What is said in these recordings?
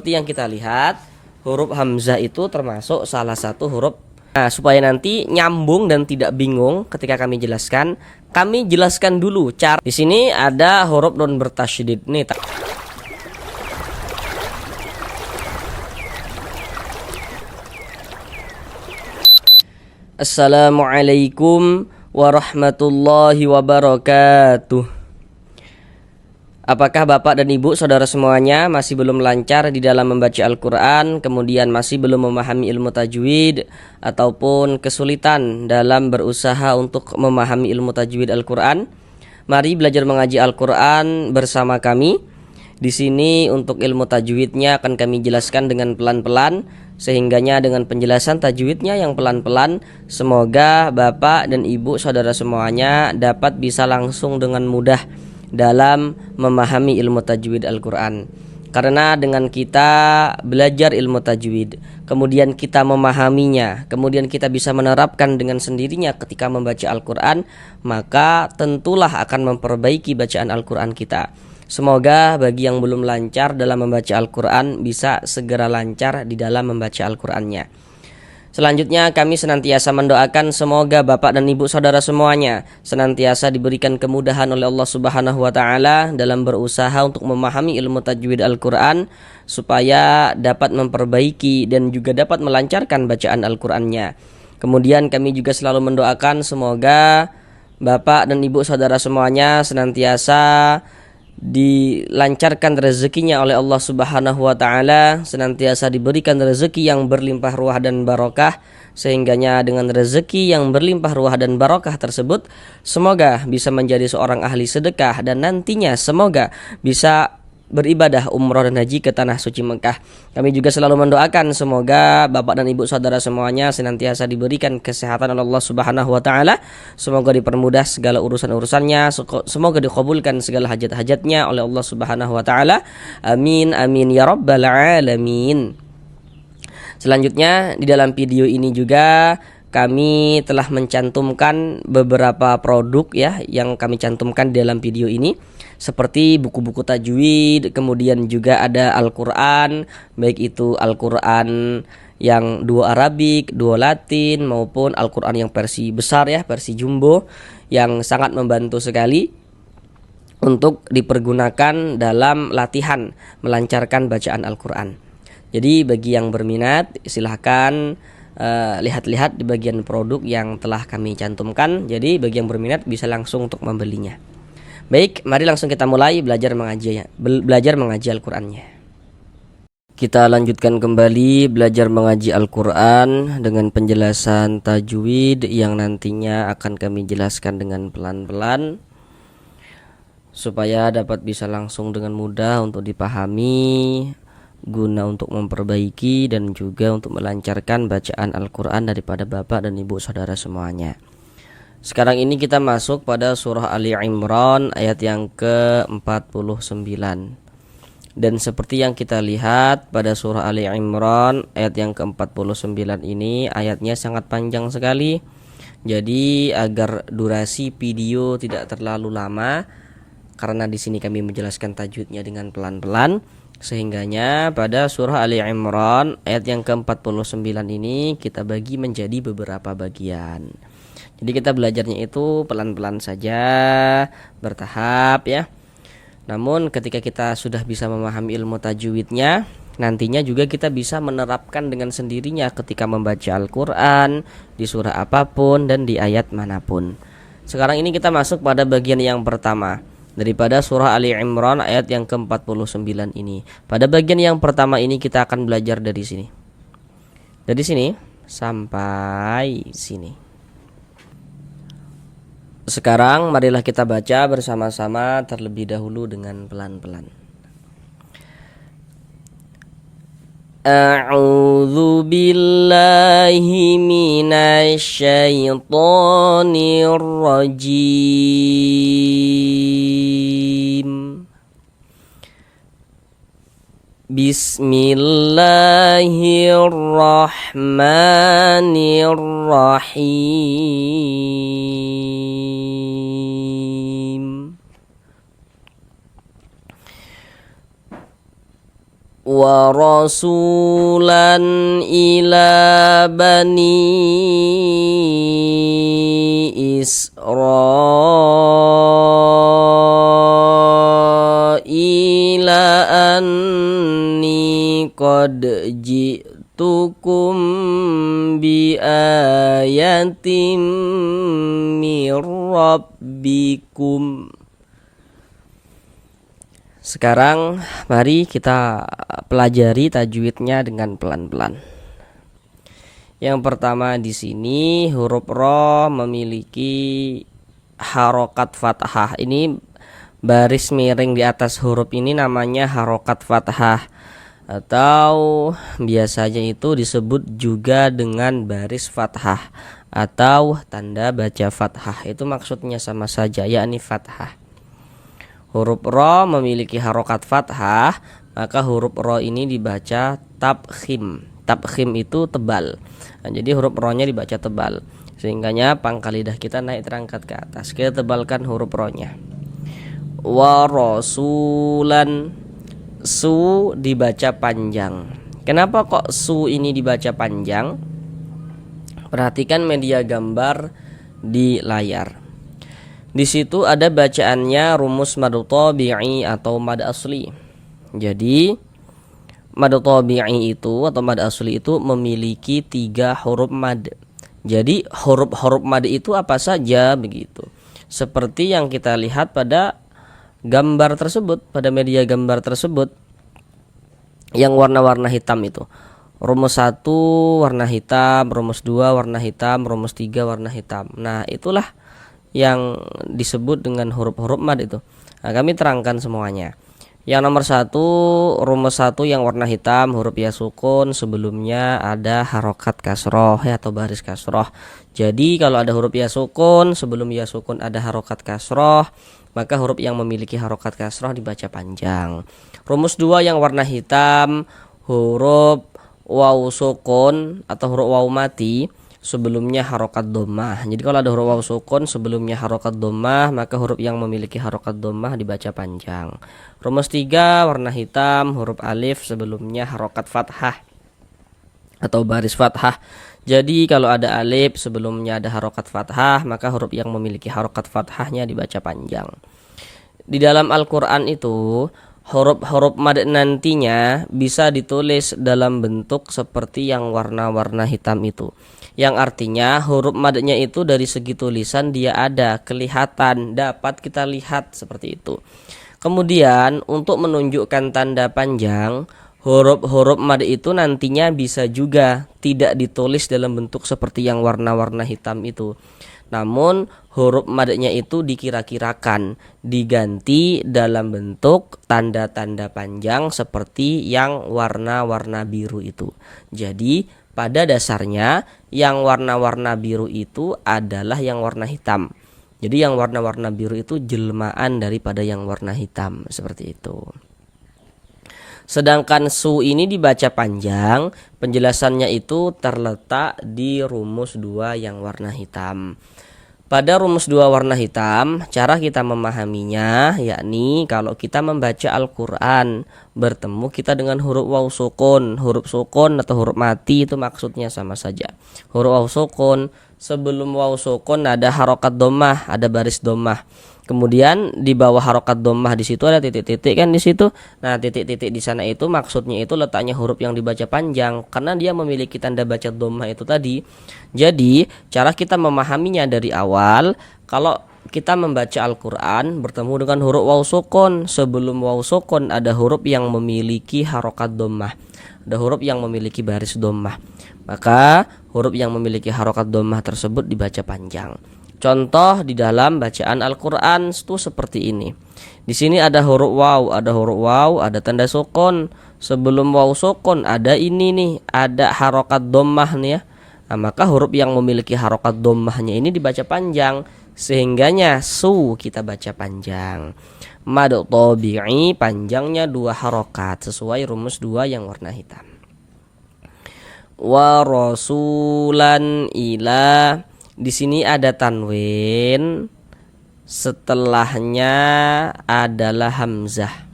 Seperti yang kita lihat, huruf hamzah itu termasuk salah satu huruf. Nah, supaya nanti nyambung dan tidak bingung ketika kami jelaskan dulu cara. Di sini ada huruf nun bertasydid nih. Assalamualaikum warahmatullahi wabarakatuh. Apakah Bapak dan Ibu saudara semuanya masih belum lancar di dalam membaca Al-Quran, kemudian masih belum memahami ilmu tajwid, ataupun kesulitan dalam berusaha untuk memahami ilmu tajwid Al-Quran? Mari belajar mengaji Al-Quran bersama kami. Di sini untuk ilmu tajwidnya akan kami jelaskan dengan pelan-pelan, sehingganya dengan penjelasan tajwidnya yang pelan-pelan, semoga Bapak dan Ibu saudara semuanya dapat bisa langsung dengan mudah dalam memahami ilmu tajwid Al-Quran. Karena dengan kita belajar ilmu tajwid, kemudian kita memahaminya, kemudian kita bisa menerapkan dengan sendirinya ketika membaca Al-Quran, maka tentulah akan memperbaiki bacaan Al-Quran kita. Semoga bagi yang belum lancar dalam membaca Al-Quran bisa segera lancar di dalam membaca Al-Qurannya. Selanjutnya kami senantiasa mendoakan semoga Bapak dan Ibu saudara semuanya senantiasa diberikan kemudahan oleh Allah Subhanahu wa taala dalam berusaha untuk memahami ilmu tajwid Al-Qur'an supaya dapat memperbaiki dan juga dapat melancarkan bacaan Al-Qur'annya. Kemudian kami juga selalu mendoakan semoga Bapak dan Ibu saudara semuanya senantiasa dilancarkan rezekinya oleh Allah Subhanahu wa taala, senantiasa diberikan rezeki yang berlimpah ruah dan barokah, sehingganya dengan rezeki yang berlimpah ruah dan barokah tersebut semoga bisa menjadi seorang ahli sedekah dan nantinya semoga bisa beribadah umroh dan haji ke tanah suci Mekah. Kami juga selalu mendoakan semoga Bapak dan Ibu saudara semuanya senantiasa diberikan kesehatan oleh Allah Subhanahu wa taala. Semoga dipermudah segala urusan-urusannya, semoga dikabulkan segala hajat-hajatnya oleh Allah Subhanahu wa taala. Amin amin ya rabbal alamin. Selanjutnya di dalam video ini juga kami telah mencantumkan beberapa produk ya yang kami cantumkan di dalam video ini, seperti buku-buku tajwid, kemudian juga ada Al-Quran, baik itu Al-Quran yang dua Arabik, dua Latin, maupun Al-Quran yang versi besar ya, versi jumbo, yang sangat membantu sekali untuk dipergunakan dalam latihan melancarkan bacaan Al-Quran. Jadi bagi yang berminat silahkan lihat-lihat di bagian produk yang telah kami cantumkan. Jadi bagi yang berminat bisa langsung untuk membelinya. Baik, mari langsung kita mulai belajar mengaji Al-Qur'annya. Kita lanjutkan kembali belajar mengaji Al-Qur'an dengan penjelasan tajwid yang nantinya akan kami jelaskan dengan pelan-pelan supaya dapat bisa langsung dengan mudah untuk dipahami, guna untuk memperbaiki dan juga untuk melancarkan bacaan Al-Quran daripada Bapak dan Ibu saudara semuanya. Sekarang ini kita masuk pada surah Ali Imran ayat yang ke-49. Dan seperti yang kita lihat pada surah Ali Imran ayat yang ke-49 ini, ayatnya sangat panjang sekali. Jadi agar durasi video tidak terlalu lama, karena di sini kami menjelaskan tajwidnya dengan pelan-pelan, sehingganya pada surah Ali Imran ayat yang ke-49 ini kita bagi menjadi beberapa bagian. Jadi kita belajarnya itu pelan-pelan saja, bertahap ya. Namun ketika kita sudah bisa memahami ilmu tajwidnya, nantinya juga kita bisa menerapkan dengan sendirinya ketika membaca Al-Quran di surah apapun dan di ayat manapun. Sekarang ini kita masuk pada bagian yang pertama daripada surah Ali Imran ayat yang ke-49 ini. Pada bagian yang pertama ini kita akan belajar dari sini. Dari sini sampai sini. Sekarang marilah kita baca bersama-sama terlebih dahulu dengan pelan-pelan. A'udzu billahi minasy syaithanir rajim. Bismillahirrahmanirrahim. wa rasulan ila bani Israila anni qad ji'tukum bi ayatin mir rabbikum. Sekarang mari kita pelajari tajwidnya dengan pelan-pelan. Yang pertama di sini huruf ro memiliki harokat fathah. Ini baris miring di atas huruf ini namanya harokat fathah, atau biasanya itu disebut juga dengan baris fathah atau tanda baca fathah. Itu maksudnya sama saja, yakni fathah. Huruf ro memiliki harokat fathah, maka huruf ro ini dibaca tabkhim. Tabkhim itu tebal. Nah, jadi huruf ro-nya dibaca tebal, sehingganya pangkal lidah kita naik terangkat ke atas. Kita tebalkan huruf ro-nya. Wa rasulan, su dibaca panjang. Kenapa kok su ini dibaca panjang? Perhatikan media gambar di layar. Di situ ada bacaannya rumus mad tabi'i atau mad asli. Jadi mad tabi'i itu atau mad asli itu memiliki 3 huruf mad. Jadi huruf-huruf mad itu apa saja begitu. Seperti yang kita lihat pada gambar tersebut, pada media gambar tersebut yang warna-warna hitam itu. Rumus 1 warna hitam, rumus 2 warna hitam, rumus 3 warna hitam. Nah, itulah yang disebut dengan huruf-huruf mad itu. Nah, kami terangkan semuanya. Yang nomor 1, rumus 1 yang warna hitam, huruf ya sukun, sebelumnya ada harokat kasroh ya, atau baris kasroh. Jadi kalau ada huruf ya sukun, sebelum ya sukun ada harokat kasroh, maka huruf yang memiliki harokat kasroh dibaca panjang. Rumus 2 yang warna hitam, huruf waw sukun atau huruf waw mati, sebelumnya harokat dhammah. Jadi kalau ada huruf waw sukun sebelumnya harokat dhammah, maka huruf yang memiliki harokat dhammah dibaca panjang. Rumus 3 warna hitam, huruf alif sebelumnya harokat fathah atau baris fathah. Jadi kalau ada alif sebelumnya ada harokat fathah, maka huruf yang memiliki harokat fathahnya dibaca panjang. Di dalam Al-Quran itu huruf-huruf mad nantinya bisa ditulis dalam bentuk seperti yang warna-warna hitam itu, yang artinya huruf madnya itu dari segi tulisan dia ada, kelihatan, dapat kita lihat seperti itu. Kemudian untuk menunjukkan tanda panjang, huruf-huruf mad itu nantinya bisa juga tidak ditulis dalam bentuk seperti yang warna-warna hitam itu, namun huruf madnya itu dikira-kirakan, diganti dalam bentuk tanda-tanda panjang seperti yang warna-warna biru itu. Jadi pada dasarnya yang warna-warna biru itu adalah yang warna hitam. Jadi yang warna-warna biru itu jelmaan daripada yang warna hitam, seperti itu. Sedangkan su ini dibaca panjang, penjelasannya itu terletak di rumus 2 yang warna hitam. Pada rumus 2 warna hitam, cara kita memahaminya yakni kalau kita membaca Al-Quran, bertemu kita dengan huruf waw sukun. Huruf sukun atau huruf mati itu maksudnya sama saja. Huruf waw sukun, sebelum waw sukun ada harokat dhammah, ada baris dhammah. Kemudian di bawah harokat dhammah di situ ada titik-titik kan di situ. Nah, titik-titik di sana itu maksudnya itu letaknya huruf yang dibaca panjang karena dia memiliki tanda baca dhammah itu tadi. Jadi, cara kita memahaminya dari awal, kalau kita membaca Al-Quran bertemu dengan huruf waw sukun, sebelum waw sukun ada huruf yang memiliki harokat dhammah, ada huruf yang memiliki baris dhammah, maka huruf yang memiliki harokat dhammah tersebut dibaca panjang. Contoh di dalam bacaan Al-Quran itu seperti ini. Di sini ada huruf waw, ada tanda sukun. Sebelum waw sukun ada ini nih, ada harokat dhammah nih ya. Nah, maka huruf yang memiliki harokat dhammahnya ini dibaca panjang, sehingganya su kita baca panjang. Mad tabi'i panjangnya 2 harokat sesuai rumus 2 yang warna hitam. Wa rasulan ila, di sini ada tanwin, setelahnya adalah hamzah.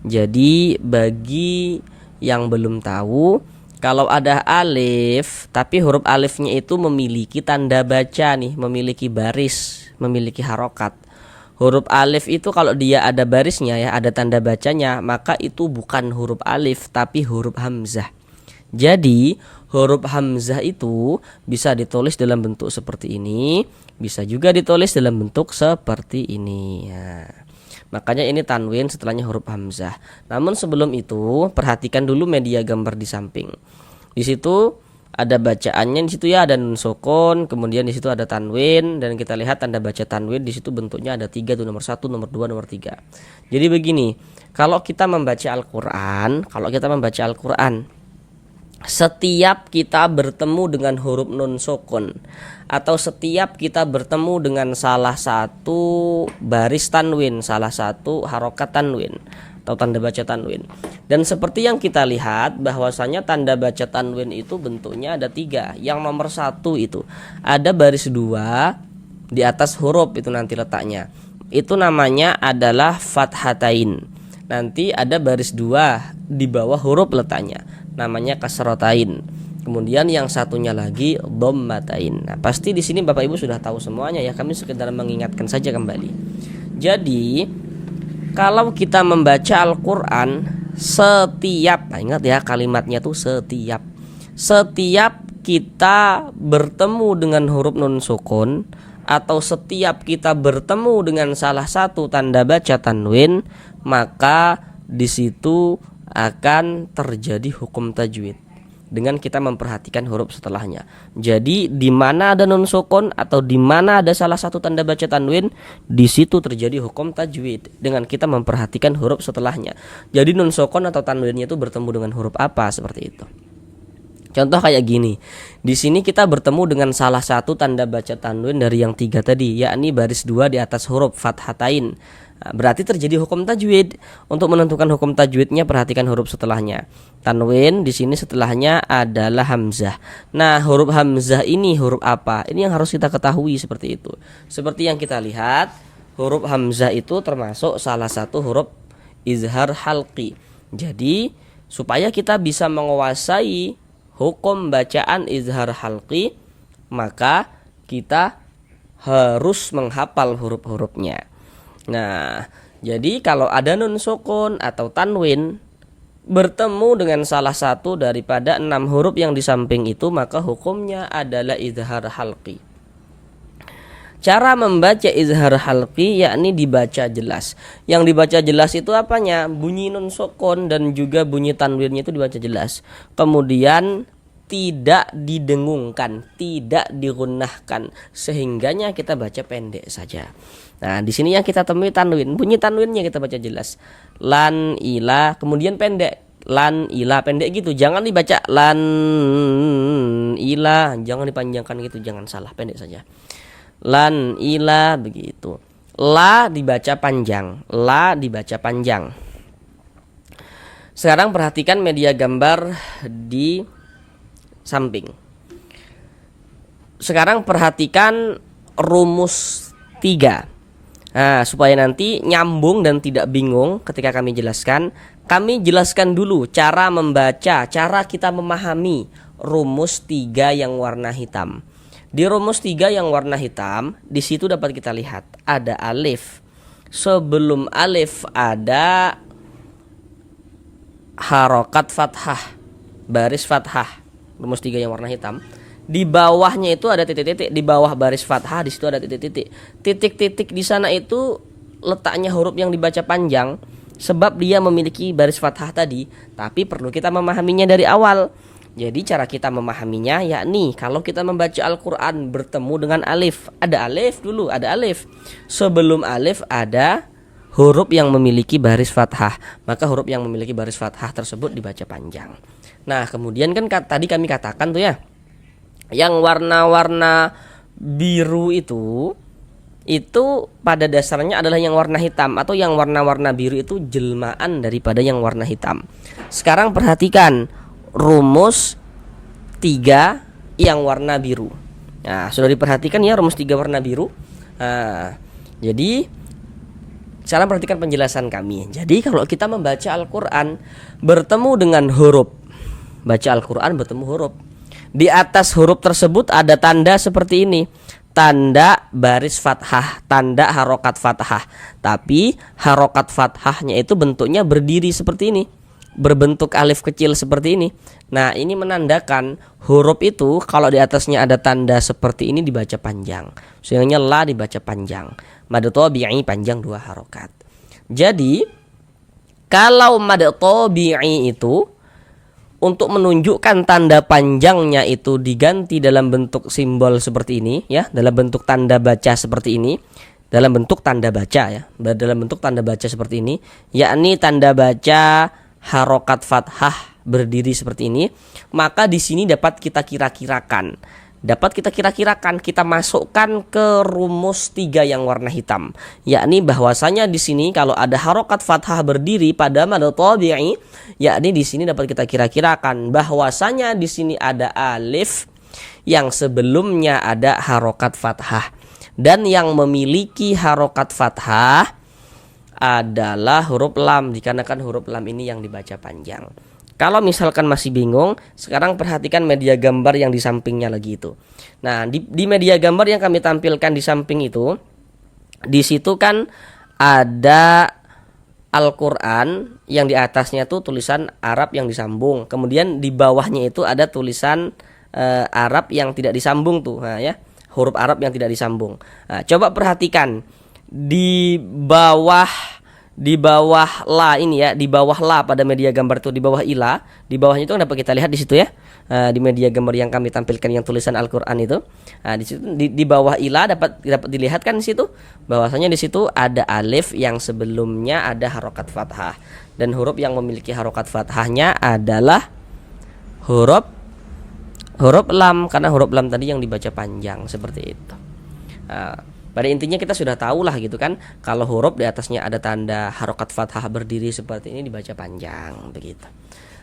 Jadi bagi yang belum tahu, kalau ada alif tapi huruf alifnya itu memiliki tanda baca nih, memiliki baris, memiliki harokat. Huruf alif itu kalau dia ada barisnya ya, ada tanda bacanya, maka itu bukan huruf alif tapi huruf hamzah. Jadi huruf hamzah itu bisa ditulis dalam bentuk seperti ini, bisa juga ditulis dalam bentuk seperti ini ya. Makanya ini tanwin setelahnya huruf hamzah. Namun sebelum itu perhatikan dulu media gambar di samping. Di situ ada bacaannya, di situ ya ada nun sukun, kemudian di situ ada tanwin, dan kita lihat tanda baca tanwin di situ bentuknya ada 3 tuh, nomor 1, nomor 2, nomor 3. Jadi begini, kalau kita membaca Al-Qur'an, setiap kita bertemu dengan huruf nun sukun atau setiap kita bertemu dengan salah satu baris tanwin, salah satu harokat tanwin atau tanda baca tanwin, dan seperti yang kita lihat bahwasanya tanda baca tanwin itu bentuknya ada 3. Yang nomor 1 itu ada baris 2 di atas huruf, itu nanti letaknya itu namanya adalah fathatain. Nanti ada baris 2 di bawah huruf letaknya, namanya kasrotain. Kemudian yang satunya lagi dhammatain. Nah, pasti di sini Bapak Ibu sudah tahu semuanya ya, kami sekedar mengingatkan saja kembali. Jadi kalau kita membaca Al-Qur'an setiap, nah ingat ya kalimatnya tuh setiap kita bertemu dengan huruf nun sukun atau setiap kita bertemu dengan salah satu tanda baca tanwin, maka di situ akan terjadi hukum tajwid dengan kita memperhatikan huruf setelahnya. Jadi di mana ada nun sukun atau di mana ada salah satu tanda baca tanwin, di situ terjadi hukum tajwid dengan kita memperhatikan huruf setelahnya. Jadi nun sukun atau tanwinnya itu bertemu dengan huruf apa, seperti itu. Contoh kayak gini. Di sini kita bertemu dengan salah satu tanda baca tanwin dari yang 3 tadi, yakni baris 2 di atas huruf fathatain. Berarti terjadi hukum tajwid. Untuk menentukan hukum tajwidnya perhatikan huruf setelahnya. Tanwin di sini setelahnya adalah hamzah. Nah, huruf hamzah ini huruf apa? Ini yang harus kita ketahui seperti itu. Seperti yang kita lihat, huruf hamzah itu termasuk salah satu huruf izhar halqi. Jadi, supaya kita bisa menguasai hukum bacaan izhar halqi, maka kita harus menghafal huruf-hurufnya. Nah, jadi kalau ada nun sukun atau tanwin bertemu dengan salah satu daripada 6 huruf yang di samping itu, maka hukumnya adalah izhar halqi. Cara membaca izhar halqi yakni dibaca jelas. Yang dibaca jelas itu apanya? Bunyi nun sukun dan juga bunyi tanwinnya itu dibaca jelas. Kemudian tidak didengungkan, tidak digunahkan, sehingganya kita baca pendek saja. Nah, di sini yang kita temui tanwin, bunyi tanwinnya kita baca jelas. Lan ila, kemudian pendek. Lan ila, pendek gitu. Jangan dibaca lan ila, jangan dipanjangkan gitu, jangan, salah, pendek saja. Lan ila, begitu. La dibaca panjang, la dibaca panjang. Sekarang perhatikan media gambar di samping. Sekarang perhatikan rumus 3. Nah, supaya nanti nyambung dan tidak bingung ketika kami jelaskan dulu cara membaca, cara kita memahami rumus 3 yang warna hitam. Di rumus 3 yang warna hitam, di situ dapat kita lihat ada alif. Sebelum alif ada harokat fathah, baris fathah. Rumus 3 yang warna hitam. Di bawahnya itu ada titik-titik, di bawah baris fathah di situ ada titik-titik. Titik-titik di sana itu letaknya huruf yang dibaca panjang sebab dia memiliki baris fathah tadi, tapi perlu kita memahaminya dari awal. Jadi cara kita memahaminya yakni kalau kita membaca Al-Qur'an bertemu dengan alif, ada alif dulu, ada alif. Sebelum alif ada huruf yang memiliki baris fathah, maka huruf yang memiliki baris fathah tersebut dibaca panjang. Nah, kemudian kan tadi kami katakan tuh ya, yang warna-warna biru itu pada dasarnya adalah yang warna hitam, atau yang warna-warna biru itu jelmaan daripada yang warna hitam. Sekarang perhatikan rumus 3 yang warna biru. Nah, sudah diperhatikan ya rumus 3 warna biru. Nah, jadi Sekarang perhatikan penjelasan kami. Jadi kalau kita membaca Al-Quran bertemu dengan huruf, baca Al-Quran bertemu huruf, di atas huruf tersebut ada tanda seperti ini, tanda baris fathah, tanda harokat fathah. Tapi harokat fathahnya itu bentuknya berdiri seperti ini, berbentuk alif kecil seperti ini. Nah, ini menandakan huruf itu kalau di atasnya ada tanda seperti ini dibaca panjang. Sehingga la dibaca panjang. Mad tabi'i panjang 2 harokat. Jadi kalau mad tabi'i itu untuk menunjukkan tanda panjangnya itu diganti dalam bentuk simbol seperti ini ya, dalam bentuk tanda baca seperti ini, dalam bentuk tanda baca ya, dalam bentuk tanda baca seperti ini, yakni tanda baca harokat fathah berdiri seperti ini, maka di sini dapat kita kira-kirakan, kita masukkan ke rumus 3 yang warna hitam, yakni bahwasanya di sini kalau ada harokat fathah berdiri pada mad tabi'i, yakni di sini dapat kita kira-kirakan bahwasanya di sini ada alif yang sebelumnya ada harokat fathah, dan yang memiliki harokat fathah adalah huruf lam, dikarenakan huruf lam ini yang dibaca panjang. Kalau misalkan masih bingung, sekarang perhatikan media gambar yang di sampingnya lagi itu. Nah, di media gambar yang kami tampilkan di samping itu, di situ kan ada Al-Quran yang di atasnya tuh tulisan Arab yang disambung. Kemudian di bawahnya itu ada tulisan Arab yang tidak disambung tuh, nah, ya, huruf Arab yang tidak disambung. Nah, coba perhatikan di bawah la ini ya, di bawah la pada media gambar itu, di bawah ila, di bawahnya itu dapat kita lihat di situ ya, di media gambar yang kami tampilkan yang tulisan Al-Quran itu. Nah, di situ di bawah ila dapat dilihat kan di situ bahwasanya di situ ada alif yang sebelumnya ada harokat fathah, dan huruf yang memiliki harokat fathahnya adalah huruf lam, karena huruf lam tadi yang dibaca panjang seperti itu. Nah, pada intinya kita sudah tahu lah gitu kan, kalau huruf di atasnya ada tanda harokat fathah berdiri seperti ini dibaca panjang begitu.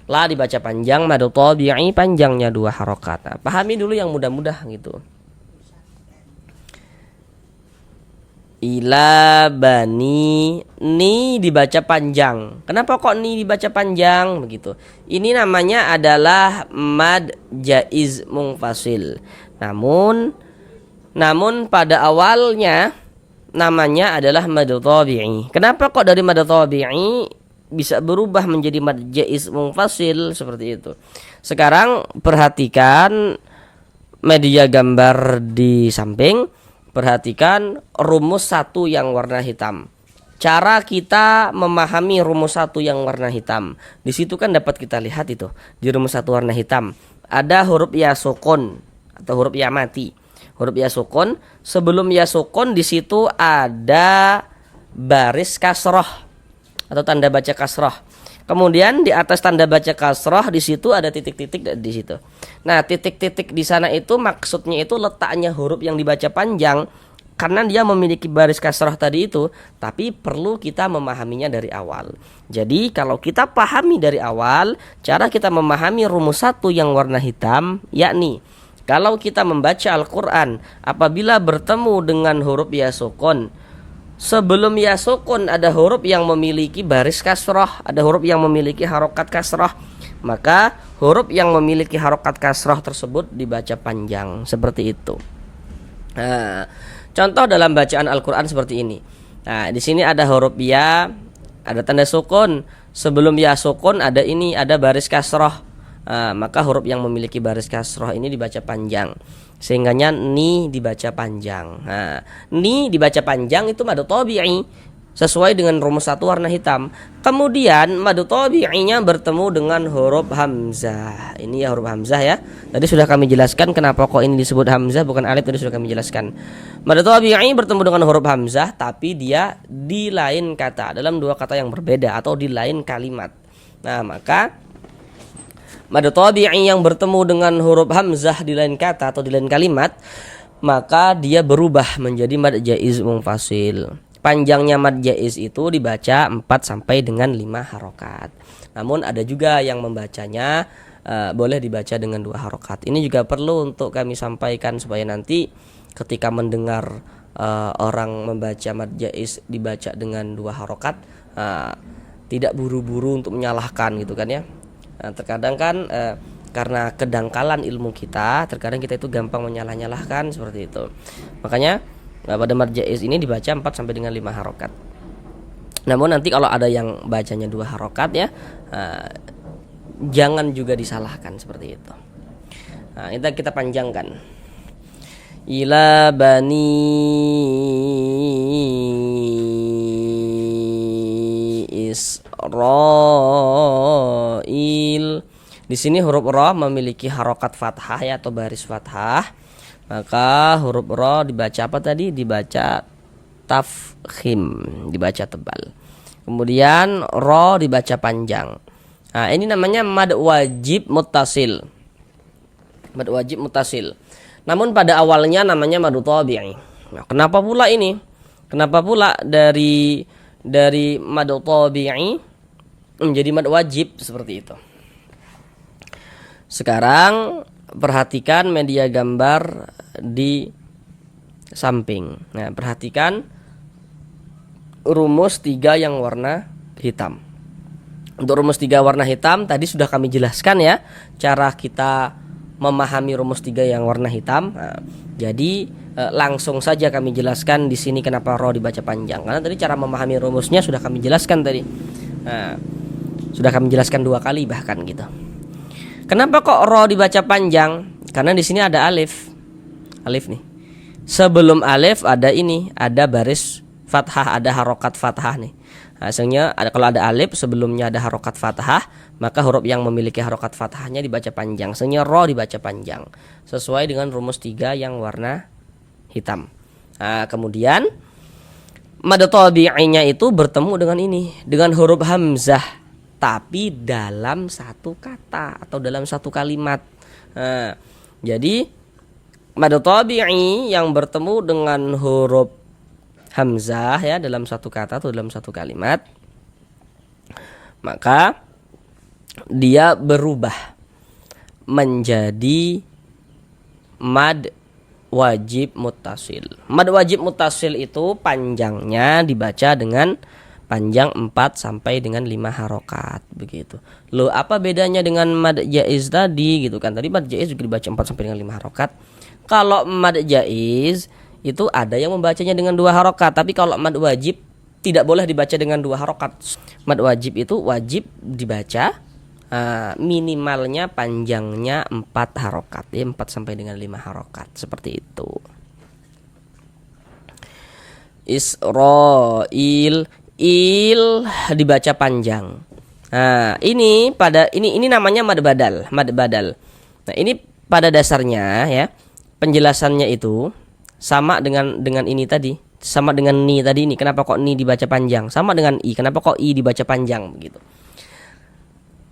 La dibaca panjang, mad tabi'i panjangnya 2 harokat. Nah, pahami dulu yang mudah-mudah gitu. Ila bani, ni dibaca panjang. Kenapa kok ni dibaca panjang begitu? Ini namanya adalah mad jaiz munfasil. Namun pada awalnya namanya adalah mad tabi'i. Kenapa kok dari mad tabi'i bisa berubah menjadi mad jaiz munfasil seperti itu? Sekarang perhatikan media gambar di samping, perhatikan rumus 1 yang warna hitam. Cara kita memahami rumus 1 yang warna hitam. Di situ kan dapat kita lihat itu, di rumus 1 warna hitam ada huruf ya sukun atau huruf ya mati. Huruf ya sukun, sebelum ya sukun di situ ada baris kasroh atau tanda baca kasroh. Kemudian di atas tanda baca kasroh di situ ada titik-titik di situ. Nah, titik-titik di sana itu maksudnya itu letaknya huruf yang dibaca panjang karena dia memiliki baris kasroh tadi itu, tapi perlu kita memahaminya dari awal. Jadi kalau kita pahami dari awal, cara kita memahami rumus 1 yang warna hitam, yakni kalau kita membaca Al-Quran apabila bertemu dengan huruf ya sukun, sebelum ya sukun ada huruf yang memiliki baris kasroh, ada huruf yang memiliki harokat kasroh, maka huruf yang memiliki harokat kasroh tersebut dibaca panjang seperti itu. Nah, contoh dalam bacaan Al-Quran seperti ini. Nah, di sini ada huruf ya, ada tanda sukun, sebelum ya sukun ada baris kasroh. Maka huruf yang memiliki baris kasroh ini dibaca panjang, sehingganya ni dibaca panjang. Nah, ni dibaca panjang itu mad tabi'i sesuai dengan rumus 1 warna hitam. Kemudian mad tabi'inya bertemu dengan huruf hamzah. Ini ya huruf hamzah ya. Tadi sudah kami jelaskan kenapa kok ini disebut hamzah bukan alif, tadi sudah kami jelaskan. Mad tabi'i bertemu dengan huruf hamzah tapi dia di lain kata, dalam 2 kata yang berbeda atau di lain kalimat. Nah, maka mad tabi'i yang bertemu dengan huruf hamzah di lain kata atau di lain kalimat, maka dia berubah menjadi mad jaiz munfasil. Panjangnya mad jaiz itu dibaca 4 sampai dengan 5 harokat. Namun ada juga yang membacanya boleh dibaca dengan 2 harokat. Ini juga perlu untuk kami sampaikan supaya nanti ketika mendengar orang membaca mad jaiz dibaca dengan 2 harokat, tidak buru-buru untuk menyalahkan gitu kan ya. Terkadang kan karena kedangkalan ilmu kita, terkadang kita itu gampang menyalah-nyalahkan seperti itu. Makanya pada mad jaiz ini dibaca 4 sampai dengan 5 harokat. Namun nanti kalau ada yang bacanya 2 harokat ya, jangan juga disalahkan seperti itu. Nah, kita panjangkan. Ila bani Israil. Di sini huruf ra memiliki harokat fathah ya, atau baris fathah. Maka huruf ra dibaca apa tadi? Dibaca tafkhim, dibaca tebal. Kemudian ra dibaca panjang. Nah, ini namanya mad wajib muttasil. Mad wajib muttasil. Namun pada awalnya namanya mad tabi'i. Nah, kenapa pula ini? Kenapa pula dari mad tabi'i menjadi mad wajib seperti itu? Sekarang perhatikan media gambar di samping. Nah, perhatikan rumus 3 yang warna hitam. Untuk rumus 3 warna hitam tadi sudah kami jelaskan ya, cara kita memahami rumus 3 yang warna hitam. Nah, jadi langsung saja kami jelaskan di sini kenapa ra dibaca panjang. Karena tadi cara memahami rumusnya sudah kami jelaskan tadi. Nah, sudah kami jelaskan 2 kali bahkan gitu. Kenapa kok ra dibaca panjang? Karena di sini ada alif. Alif nih. Sebelum alif ada ini, ada baris fathah, ada harokat fathah nih. Hasilnya kalau ada alif sebelumnya ada harokat fathah, maka huruf yang memiliki harokat fathahnya dibaca panjang. Hasilnya ra dibaca panjang sesuai dengan rumus 3 yang warna hitam. Nah, kemudian mad tabi'inya itu bertemu dengan ini, dengan huruf hamzah, tapi dalam satu kata atau dalam satu kalimat. Nah, jadi mad tabi'i yang bertemu dengan huruf hamzah ya dalam satu kata atau dalam satu kalimat, maka dia berubah menjadi mad wajib muttasil. Mad wajib muttasil itu panjangnya dibaca dengan panjang 4 sampai dengan 5 harokat begitu. Loh, apa bedanya dengan mad jaiz tadi gitu kan? Tadi mad jaiz juga dibaca 4 sampai dengan 5 harokat. Kalau mad jaiz itu ada yang membacanya dengan 2 harokat, tapi kalau mad wajib tidak boleh dibaca dengan 2 harokat. Mad wajib itu wajib dibaca minimalnya panjangnya 4 harokat ya, 4 sampai dengan 5 harokat seperti itu. Israil, il dibaca panjang. Nah, ini namanya mad badal, mad badal. Nah, ini pada dasarnya ya, penjelasannya itu sama dengan ini tadi, sama dengan ni tadi ini. Kenapa kok ni dibaca panjang? Sama dengan i. Kenapa kok i dibaca panjang begitu?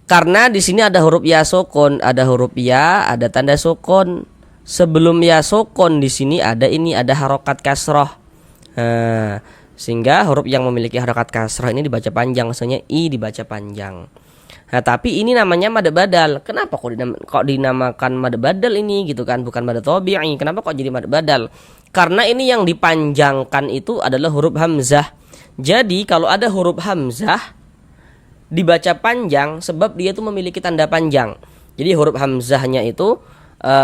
Karena di sini ada huruf ya sukun, ada huruf ya, ada tanda sukun. Sebelum ya sukun di sini ada harokat kasroh. Nah, sehingga huruf yang memiliki harokat kasroh ini dibaca panjang, maksudnya i dibaca panjang. Nah, tapi ini namanya mad badal. Kenapa kok dinamakan mad badal ini gitu kan? Bukan mad tabi'i. Kenapa kok jadi mad badal? Karena ini yang dipanjangkan itu adalah huruf hamzah. Jadi kalau ada huruf hamzah dibaca panjang sebab dia itu memiliki tanda panjang. Jadi huruf hamzahnya itu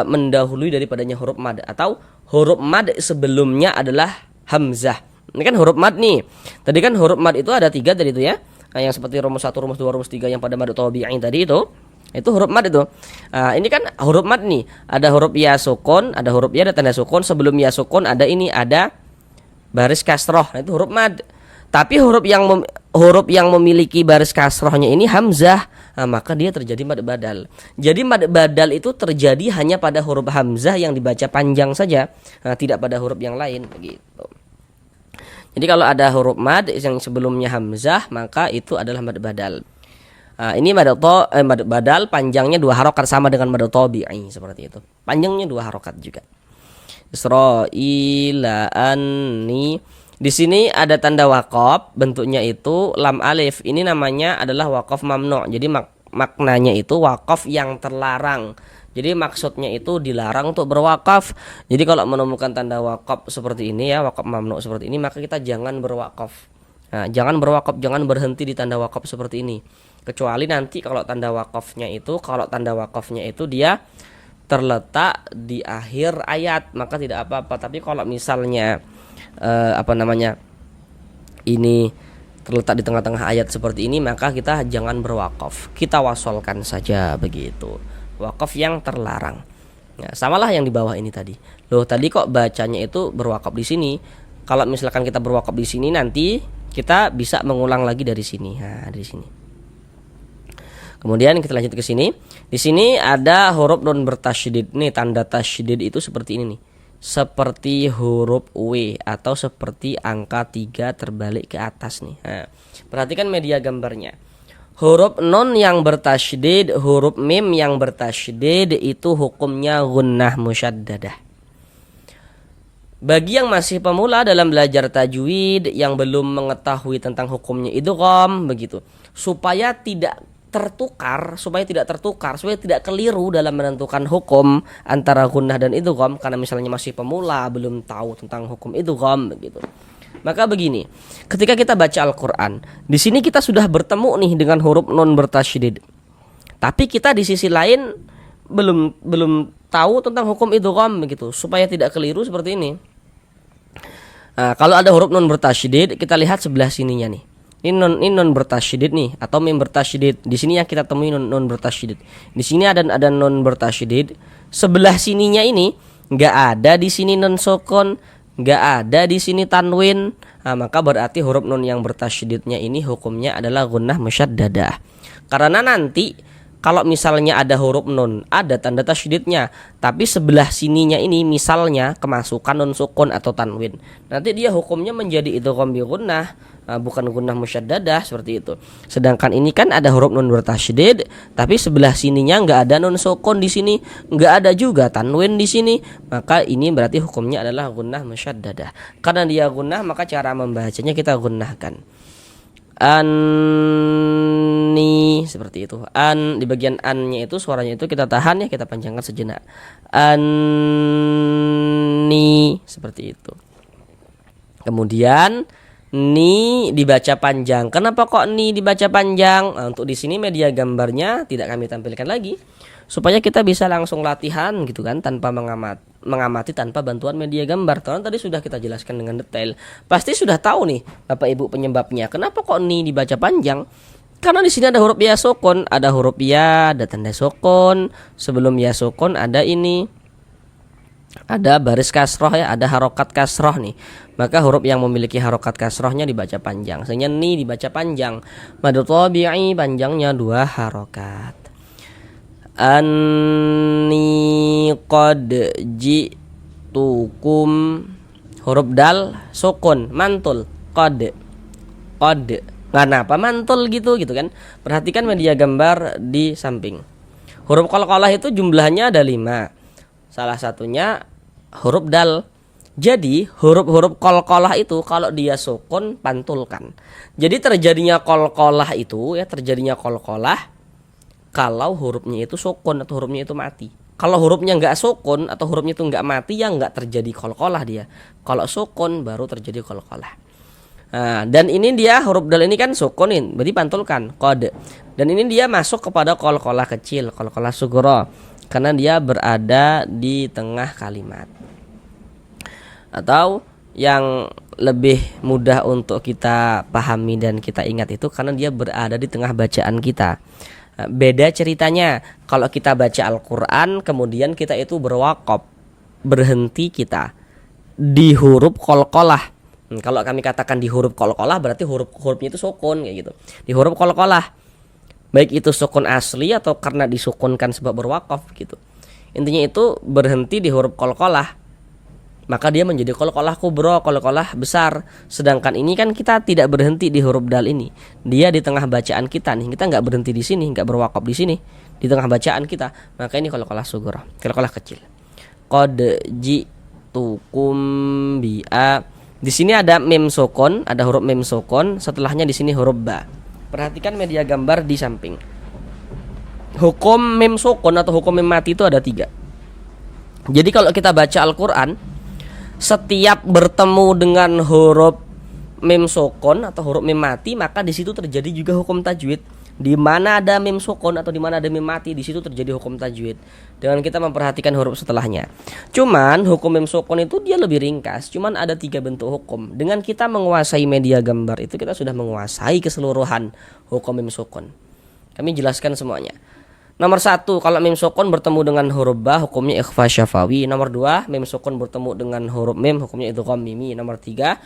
mendahului daripadanya huruf mad, atau huruf mad sebelumnya adalah hamzah. Ini kan huruf mad nih. Tadi kan huruf mad itu ada 3 tadi itu ya. Nah, yang seperti rumus 1, rumus 2, rumus 3 yang pada mad tabi'i tadi itu huruf mad itu. Ini kan huruf mad nih. Ada huruf ya sukun, ada huruf ya, ada tanda sukun. Sebelum ya sukun ada baris kasroh. Nah, itu huruf mad. Tapi huruf yang memiliki baris kasrohnya ini hamzah. Nah, maka dia terjadi mad badal. Jadi mad badal itu terjadi hanya pada huruf hamzah yang dibaca panjang saja. Nah, tidak pada huruf yang lain begitu. Jadi kalau ada huruf mad yang sebelumnya hamzah, maka itu adalah mad badal. Ini mad badal panjangnya 2 harokat, sama dengan mad tabi'i seperti itu. Panjangnya 2 harokat juga. Israila anni. Di sini ada tanda waqaf, bentuknya itu lam alif. Ini namanya adalah waqaf mamnu'. Jadi maknanya itu wakaf yang terlarang. Jadi maksudnya itu dilarang untuk berwakaf. Jadi kalau menemukan tanda wakaf seperti ini ya, wakaf mamnu seperti ini, maka kita jangan berwakaf. Nah, jangan berwakaf, jangan berhenti di tanda wakaf seperti ini. Kecuali nanti kalau tanda wakafnya itu dia terletak di akhir ayat, maka tidak apa-apa. Tapi kalau misalnya ini terletak di tengah-tengah ayat seperti ini, maka kita jangan berwakaf, kita wasolkan saja begitu. Wakaf yang terlarang. Nah, samalah yang di bawah ini tadi. Loh, tadi kok bacanya itu berwakaf di sini? Kalau misalkan kita berwakaf di sini, nanti kita bisa mengulang lagi dari sini. Nah, dari sini. Kemudian kita lanjut ke sini. Di sini ada huruf nun bertasydid. Nih, tanda tasydid itu seperti ini nih. Seperti huruf W atau seperti angka 3 terbalik ke atas nih. Nah, perhatikan media gambarnya. Huruf nun yang bertasydid, huruf mim yang bertasydid itu hukumnya gunnah musyaddadah. Bagi yang masih pemula dalam belajar tajwid, yang belum mengetahui tentang hukumnya idgham begitu, supaya tidak tertukar, supaya tidak keliru dalam menentukan hukum antara gunnah dan idgham, karena misalnya masih pemula belum tahu tentang hukum idgham begitu. Maka begini, ketika kita baca Al-Quran, di sini kita sudah bertemu nih dengan huruf nun bertasydid. Tapi kita di sisi lain belum tahu tentang hukum idgham begitu, supaya tidak keliru seperti ini. Nah, kalau ada huruf nun bertasydid, kita lihat sebelah sininya nih. Ini nun bertasydid nih, atau mim bertasydid. Di sini yang kita temui nun bertasydid. Di sini ada nun bertasydid. Sebelah sininya ini nggak ada di sini nun sukun, nggak ada di sini tanwin. Nah, maka berarti huruf nun yang bertasydidnya ini hukumnya adalah gunnah musyaddadah. Karena nanti kalau misalnya ada huruf nun, ada tanda tasydidnya, tapi sebelah sininya ini misalnya kemasukan nun sukun atau tanwin, nanti dia hukumnya menjadi idgham bi gunnah, bukan gunnah musyaddadah seperti itu. Sedangkan ini kan ada huruf nun bertasydid, tapi sebelah sininya nggak ada nun sukun di sini, nggak ada juga tanwin di sini, maka ini berarti hukumnya adalah gunnah musyaddadah. Karena dia gunnah, maka cara membacanya kita gunnahkan. Anni seperti itu. An, di bagian annya itu suaranya itu kita tahan ya, kita panjangkan sejenak. Anni seperti itu. Kemudian ni dibaca panjang. Kenapa kok ni dibaca panjang? Nah, untuk di sini media gambarnya tidak kami tampilkan lagi, supaya kita bisa langsung latihan gitu kan, tanpa mengamati tanpa bantuan media gambar. Karena tadi sudah kita jelaskan dengan detail. Pasti sudah tahu nih Bapak Ibu penyebabnya. Kenapa kok ni dibaca panjang? Karena di sini ada huruf ya sukun, ada huruf ya, ada tanda sukun. Sebelum ya sukun ada ini, ada baris kasroh ya, ada harokat kasroh nih. Maka huruf yang memiliki harokat kasrohnya dibaca panjang. Sehingga ni dibaca panjang. Madu tabi'i panjangnya 2 harokat. Anni qad ji'tukum, huruf dal sukun mantul, qad kenapa mantul gitu kan. Perhatikan media gambar di samping. Huruf qalqalah itu jumlahnya ada 5. Salah satunya huruf dal. Jadi huruf-huruf qalqalah itu kalau dia sukun pantulkan. Jadi terjadinya qalqalah kalau hurufnya itu sukun atau hurufnya itu mati. Kalau hurufnya nggak sukun atau hurufnya itu nggak mati, ya nggak terjadi qalqalah dia. Kalau sukun baru terjadi qalqalah. Nah, dan ini dia huruf dal ini kan sukunin, berarti pantulkan qad. Dan ini dia masuk kepada qalqalah kecil, qalqalah sughra, karena dia berada di tengah kalimat. Atau yang lebih mudah untuk kita pahami dan kita ingat itu karena dia berada di tengah bacaan kita. Beda ceritanya kalau kita baca Al-Quran kemudian kita itu berwaqaf, berhenti kita di huruf qalqalah. Kalau kami katakan di huruf qalqalah berarti hurufnya itu sukun kayak gitu. Di huruf qalqalah, baik itu sukun asli atau karena disukunkan sebab berwaqaf gitu. Intinya itu berhenti di huruf qalqalah, maka dia menjadi qalqalah kubra, qalqalah besar. Sedangkan ini kan kita tidak berhenti di huruf dal ini. Dia di tengah bacaan kita nih. Kita nggak berhenti di sini, nggak berwaqaf di sini, di tengah bacaan kita. Maka ini qalqalah sughra, qalqalah kecil. Qad ji'tukum bi'a. Di sini ada mim sukun, ada huruf mim sukun, setelahnya di sini huruf ba. Perhatikan media gambar di samping. hukum mim sukun atau hukum mim mati itu ada 3. Jadi kalau kita baca Al-Quran, setiap bertemu dengan huruf mim sukun atau huruf mim mati, maka di situ terjadi juga hukum tajwid. Di mana ada mim sukun atau di mana ada mim mati, di situ terjadi hukum tajwid. Dengan kita memperhatikan huruf setelahnya. Cuman hukum mim sukun itu dia lebih ringkas. Cuman ada 3 bentuk hukum. Dengan kita menguasai media gambar itu, kita sudah menguasai keseluruhan hukum mim sukun. Kami jelaskan semuanya. Nomor 1, kalau mim sukun bertemu dengan huruf ba, hukumnya ikhfa syafawi. Nomor 2, mim sukun bertemu dengan huruf mim, hukumnya idgham mimi. Nomor 3,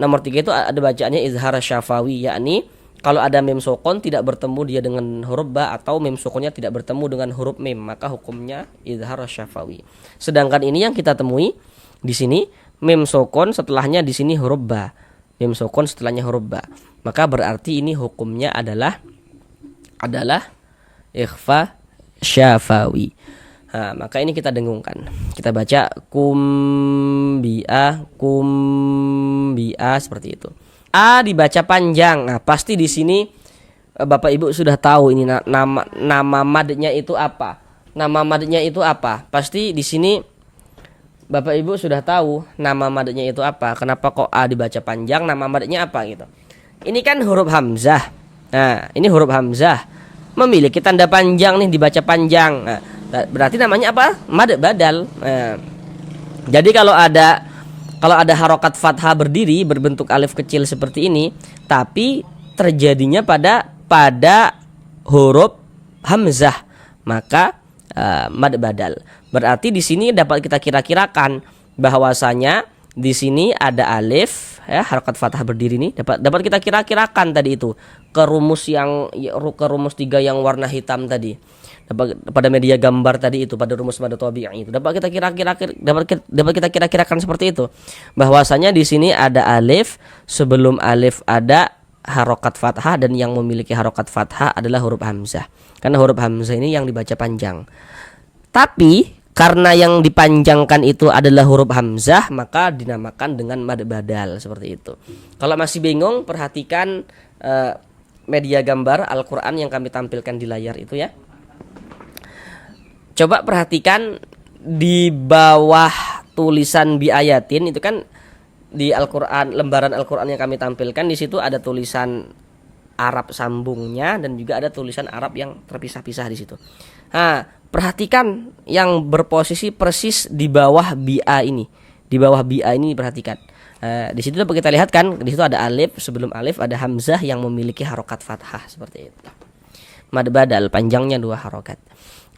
nomor 3 itu ada bacaannya izhar syafawi, yakni kalau ada mim sukun tidak bertemu dia dengan huruf ba, atau mim sukunnya tidak bertemu dengan huruf mim, maka hukumnya izhar syafawi. Sedangkan ini yang kita temui di sini mim sukun setelahnya di sini huruf ba. Mim sukun setelahnya huruf ba. Maka berarti ini hukumnya adalah ikhfa syafawi. Nah, maka ini kita dengungkan. Kita baca kumbi'a seperti itu. A dibaca panjang. Nah, pasti di sini Bapak Ibu sudah tahu ini nama madnya itu apa. Nama madnya itu apa? Pasti di sini Bapak Ibu sudah tahu nama madnya itu apa. Kenapa kok A dibaca panjang? Nama madnya apa gitu. Ini kan huruf hamzah. Nah, ini huruf hamzah memiliki tanda panjang nih, dibaca panjang. Nah, berarti namanya apa? Mad badal. Nah, jadi kalau ada harokat fathah berdiri berbentuk alif kecil seperti ini, tapi terjadinya pada huruf hamzah, maka mad badal. Berarti di sini dapat kita kira-kirakan bahwasanya di sini ada alif, ya, harokat fathah berdiri ini dapat kita kira-kirakan tadi itu ke rumus 3 yang warna hitam tadi. Pada media gambar tadi itu, pada rumus mad tabi'i itu dapat kita kira-kirakan seperti itu, bahwasanya di sini ada alif, sebelum alif ada harokat fathah, dan yang memiliki harokat fathah adalah huruf hamzah, karena huruf hamzah ini yang dibaca panjang. Tapi karena yang dipanjangkan itu adalah huruf hamzah, maka dinamakan dengan mad badal seperti itu. Kalau masih bingung, perhatikan media gambar Al-Quran yang kami tampilkan di layar itu ya. Coba perhatikan di bawah tulisan bi ayatin itu kan di Al-Quran, lembaran Al-Quran yang kami tampilkan, di situ ada tulisan Arab sambungnya dan juga ada tulisan Arab yang terpisah-pisah di situ. Nah, perhatikan yang berposisi persis di bawah BA ini. Di bawah BA ini perhatikan. Di situ dapat kita lihat kan, di situ ada alif, sebelum alif ada hamzah yang memiliki harokat fathah seperti itu. Mad badal panjangnya 2 harokat.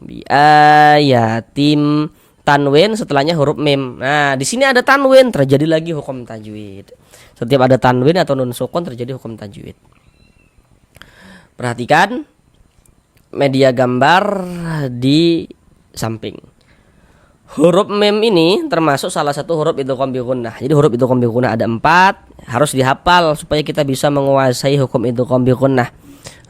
Bi ayatim, tanwin setelahnya huruf mim. Nah, di sini ada tanwin, terjadi lagi hukum tajwid. Setiap ada tanwin atau nun sukun terjadi hukum tajwid. Perhatikan media gambar di samping. Huruf mim ini termasuk salah satu huruf idgham bi gunnah. Jadi huruf idgham bi gunnah ada 4, harus dihafal supaya kita bisa menguasai hukum idgham bi gunnah.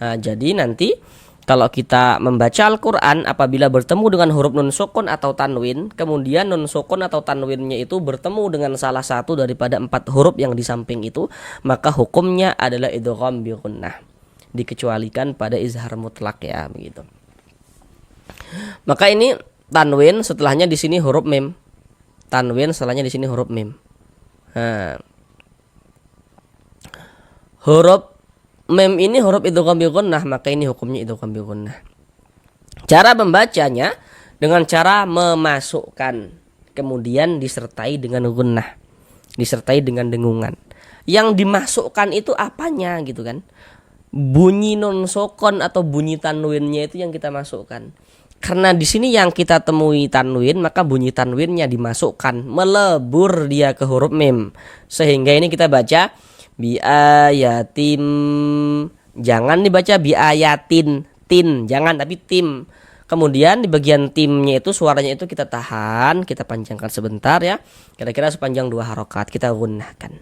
Nah, jadi nanti kalau kita membaca Al-Quran, apabila bertemu dengan huruf nun sukun atau tanwin, kemudian nun sukun atau tanwinnya itu bertemu dengan salah satu daripada 4 huruf yang di samping itu, maka hukumnya adalah idgham bi gunnah. Dikecualikan pada izhar mutlak ya, begitu. Maka ini tanwin setelahnya di sini huruf mim. Tanwin setelahnya di sini huruf mim. Nah, huruf mim ini huruf idgham bi gunnah, maka ini hukumnya idgham bi gunnah. Cara membacanya dengan cara memasukkan, kemudian disertai dengan gunnah, disertai dengan dengungan. Yang dimasukkan itu apanya gitu kan? Bunyi nun sukun atau bunyi tanwinnya itu yang kita masukkan. Karena di sini yang kita temui tanwin, maka bunyi tanwinnya dimasukkan, melebur dia ke huruf mim. Sehingga ini kita baca bi ayatim, jangan dibaca bi ayatin, tin, jangan, tapi tim. Kemudian di bagian timnya itu suaranya itu kita tahan, kita panjangkan sebentar ya, kira-kira sepanjang 2 harokat, kita gunakan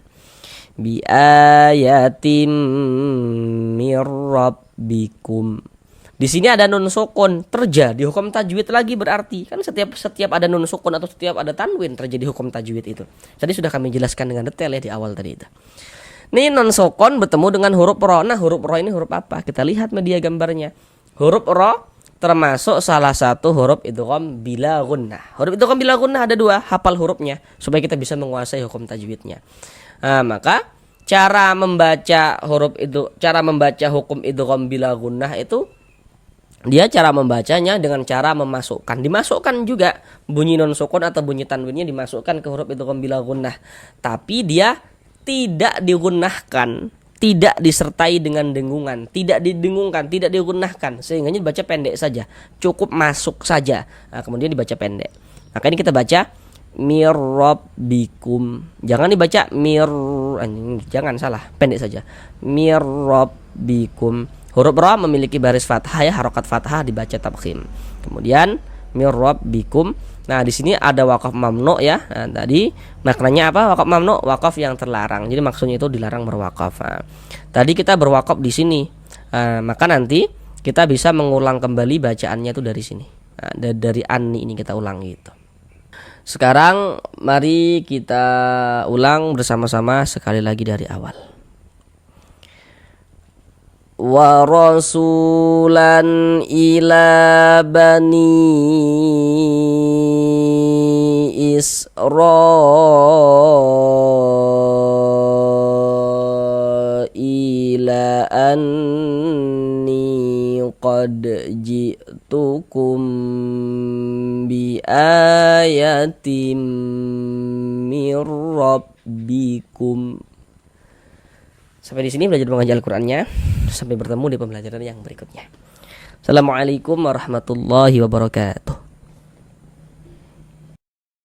bi ayatim mir rabbikum. Di sini ada nun sukun, terjadi hukum tajwid lagi, berarti kan setiap ada nun sukun atau setiap ada tanwin terjadi hukum tajwid itu. Tadi sudah kami jelaskan dengan detail ya di awal tadi itu. Ini nun sukun bertemu dengan huruf ro. Nah, huruf ro ini huruf apa? Kita lihat media gambarnya. Huruf ro termasuk salah satu huruf idgham bila gunnah. Huruf idgham bila gunnah ada 2, hafal hurufnya supaya kita bisa menguasai hukum tajwidnya. Nah, maka cara membaca hukum idgham bila gunnah itu dia cara membacanya dengan cara dimasukkan juga bunyi non sukun atau bunyi tanwinnya dimasukkan ke huruf idgham bila gunnah. Tapi dia tidak digunnahkan, tidak disertai dengan dengungan, tidak didengungkan, tidak digunnahkan, sehingga dibaca pendek saja, cukup masuk saja. Nah, kemudian dibaca pendek. Maka ini kita baca mirrabbikum. Jangan dibaca jangan salah, pendek saja. Mirrabbikum. Huruf ra memiliki baris fathah ya, harokat fathah dibaca tafkhim. Kemudian mirrabbikum. Nah, di sini ada wakaf mamnu ya. Nah, tadi maknanya apa? Wakaf mamnu, wakaf yang terlarang. Jadi maksudnya itu dilarang berwakaf. Nah, tadi kita berwakaf di sini. Maka nanti kita bisa mengulang kembali bacaannya itu dari sini. Nah, dari ani ini kita ulang gitu. Sekarang mari kita ulang bersama-sama sekali lagi dari awal. Wa rasulan ila bani Israila anni qad ji'tukum bi ayatim mir rabbikum. Sampai di sini belajar mengaji Al-Qur'annya. Sampai bertemu di pembelajaran yang berikutnya. Assalamualaikum warahmatullahi wabarakatuh.